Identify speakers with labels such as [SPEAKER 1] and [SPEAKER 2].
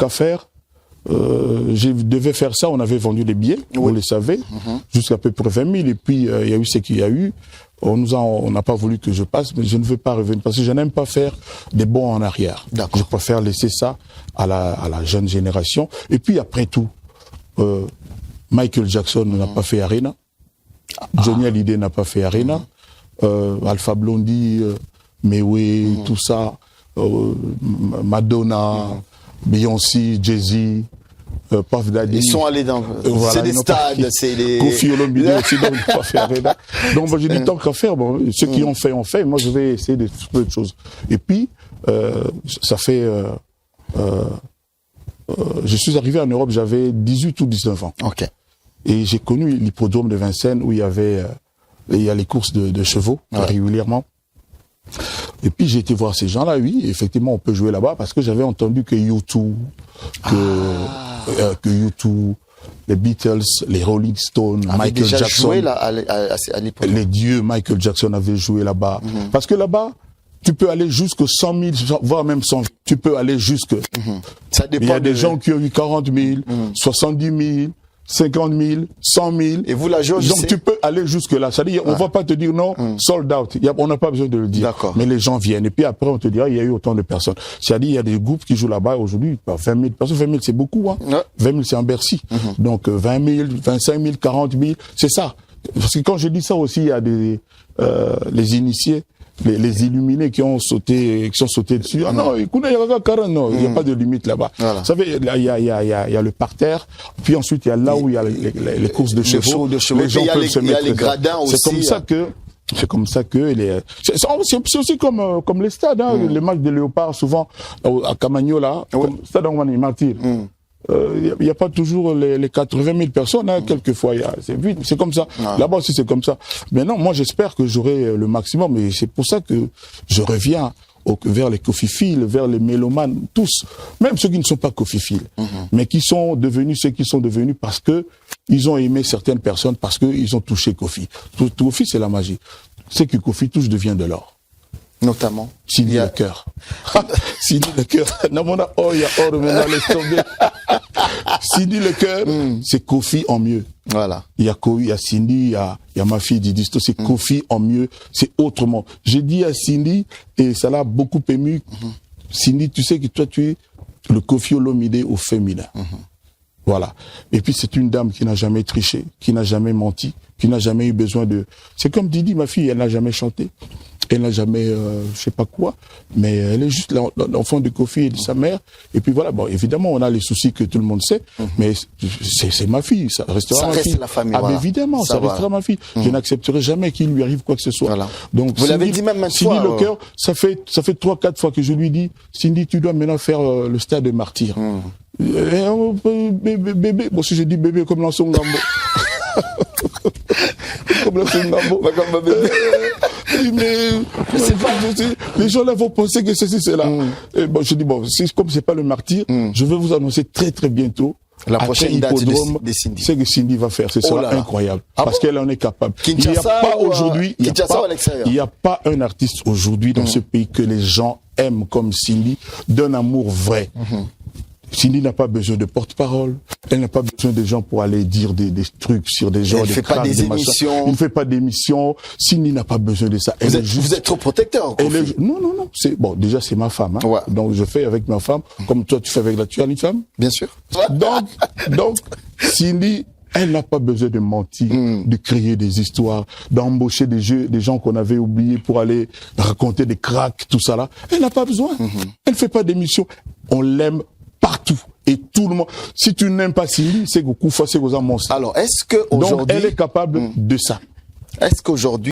[SPEAKER 1] qu'à faire. Je devais faire ça, on avait vendu les billets, vous le savez, jusqu'à peu près 20 000. Et puis, il y a eu ce qu'il y a eu. On n'a pas voulu que je passe, mais je ne veux pas revenir parce que je n'aime pas faire des bons en arrière. Je préfère laisser ça à la jeune génération. Et puis, après tout, Michael Jackson n'a pas fait Arena. Johnny Hallyday n'a pas fait Arena. Alpha Blondy, Mewé, tout ça. Madonna, Beyoncé, Jay-Z, Puff Daddy.
[SPEAKER 2] Ils sont allés dans... c'est des stades, c'est des...
[SPEAKER 1] Kofi Olomide aussi, donc ils n'ont pas fait Arena. Donc moi j'ai dit tant qu'à faire, bon, ceux qui ont fait, ont fait. Moi je vais essayer de faire autre chose. Et puis, ça fait... je suis arrivé en Europe, j'avais 18 ou 19 ans.
[SPEAKER 2] Ok.
[SPEAKER 1] Et j'ai connu l'hippodrome de Vincennes où il y a les courses de chevaux régulièrement. Et puis j'ai été voir ces gens-là, oui, effectivement on peut jouer là-bas parce que j'avais entendu que U2, que U2, les Beatles, les Rolling Stones, Michael Jackson,
[SPEAKER 2] joué là, à l'époque.
[SPEAKER 1] Les dieux, Michael Jackson avait joué là-bas. Parce que là-bas, tu peux aller jusqu'à 100 000, voire même 100 000. Tu peux aller jusque.
[SPEAKER 2] Ça dépend.
[SPEAKER 1] Il y a des gens qui ont eu 40 000, 70 000. 50 000, 100 000.
[SPEAKER 2] Et vous, la jauge,
[SPEAKER 1] donc tu peux aller jusque là. C'est-à-dire, on va pas te dire non, sold out. On n'a pas besoin de le dire. Mais les gens viennent. Et puis après, on te dira, il y a eu autant de personnes. C'est-à-dire, il y a des groupes qui jouent là-bas aujourd'hui. 20 000 personnes, 20 000 c'est beaucoup, hein. 20 000 c'est en Bercy. Donc 20 000, 25 000, 40 000, c'est ça. Parce que quand je dis ça aussi, il y a les initiés, les illuminés qui ont sauté dessus. Ah non, écoutez, il y a 40, non, il n'y a pas de limite là-bas. Vous savez, il y a le parterre, puis ensuite il y a là où il y a les courses de chevaux. Les gens peuvent se mettre. Il y a les
[SPEAKER 2] gradins aussi.
[SPEAKER 1] C'est comme ça que c'est aussi comme les stades, hein, les matchs de léopards souvent à Camagnola, stade Antoine Martyr. Il n'y a pas toujours les 80 000 personnes, hein, quelquefois, c'est vite, c'est comme ça. Là-bas aussi, c'est comme ça. Mais non, moi, j'espère que j'aurai le maximum, et c'est pour ça que je reviens vers les cofiphiles, vers les mélomanes, tous, même ceux qui ne sont pas cofiphiles, mais qui sont devenus ceux qui sont devenus parce que ils ont aimé certaines personnes, parce qu'ils ont touché Kofi. Kofi, c'est la magie. C'est que Kofi touche devient de l'or.
[SPEAKER 2] Notamment.
[SPEAKER 1] Sidi le cœur. Sidi le cœur. Namona, oh, il y a or, maintenant, laisse tomber. Sidi le cœur, c'est Kofi en mieux.
[SPEAKER 2] Voilà.
[SPEAKER 1] Il y a Cindy, il y a ma fille Didisto, c'est Kofi en mieux, c'est autrement. J'ai dit à Cindy, et ça l'a beaucoup ému, Cindy, tu sais que toi, tu es le Kofi Olomide au féminin. Voilà. Et puis, c'est une dame qui n'a jamais triché, qui n'a jamais menti, qui n'a jamais eu besoin de... C'est comme Didi, ma fille, elle n'a jamais chanté. Elle n'a jamais, je sais pas quoi, mais elle est juste l'enfant de Kofi et de sa mère. Et puis voilà, bon, évidemment, on a les soucis que tout le monde sait, mais c'est ma fille, ça restera ma fille.
[SPEAKER 2] Ça reste la famille,
[SPEAKER 1] voilà. Mais évidemment, ça restera ma fille. Je n'accepterai jamais qu'il lui arrive quoi que ce soit.
[SPEAKER 2] Voilà.
[SPEAKER 1] Donc,
[SPEAKER 2] vous l'avez dit même maintenant.
[SPEAKER 1] Cindy le cœur, ça fait 3-4 fois que je lui dis, Cindy, tu dois maintenant faire le stade de martyr. Bébé, bon, si je dis bébé comme l'ensemble Ngambo. Comme l'ensemble Ngambo.
[SPEAKER 2] Comme bébé.
[SPEAKER 1] Mais les gens là vont penser que ceci, c'est là. Et bon, je dis, bon, comme c'est pas le martyr, je vais vous annoncer très très bientôt.
[SPEAKER 2] La prochaine date de Cindy.
[SPEAKER 1] C'est que Cindy va faire, ce sera incroyable. Parce qu'elle en est capable.
[SPEAKER 2] Il n'y a pas aujourd'hui,
[SPEAKER 1] il n'y a pas un artiste aujourd'hui dans ce pays que les gens aiment comme Cindy, d'un amour vrai. Cindy n'a pas besoin de porte-parole, elle n'a pas besoin de gens pour aller dire des trucs sur des gens,
[SPEAKER 2] elle ne fait pas des émissions.
[SPEAKER 1] Il ne fait pas d'émissions. Cindy n'a pas besoin de ça.
[SPEAKER 2] Vous êtes trop protecteur.
[SPEAKER 1] Non. Bon, déjà c'est ma femme. Hein. Donc je fais avec ma femme, comme toi tu fais avec tu as une femme.
[SPEAKER 2] Bien sûr.
[SPEAKER 1] Donc Cindy, elle n'a pas besoin de mentir, de créer des histoires, d'embaucher des gens qu'on avait oubliés pour aller raconter des cracks, tout ça là. Elle n'a pas besoin. Elle ne fait pas d'émissions. On l'aime partout. Et tout le monde. Si tu n'aimes pas Cindy, c'est que Koufa, c'est aux monstres.
[SPEAKER 2] Alors, est-ce que aujourd'hui.
[SPEAKER 1] Donc, elle est capable de ça.
[SPEAKER 2] Est-ce qu'aujourd'hui,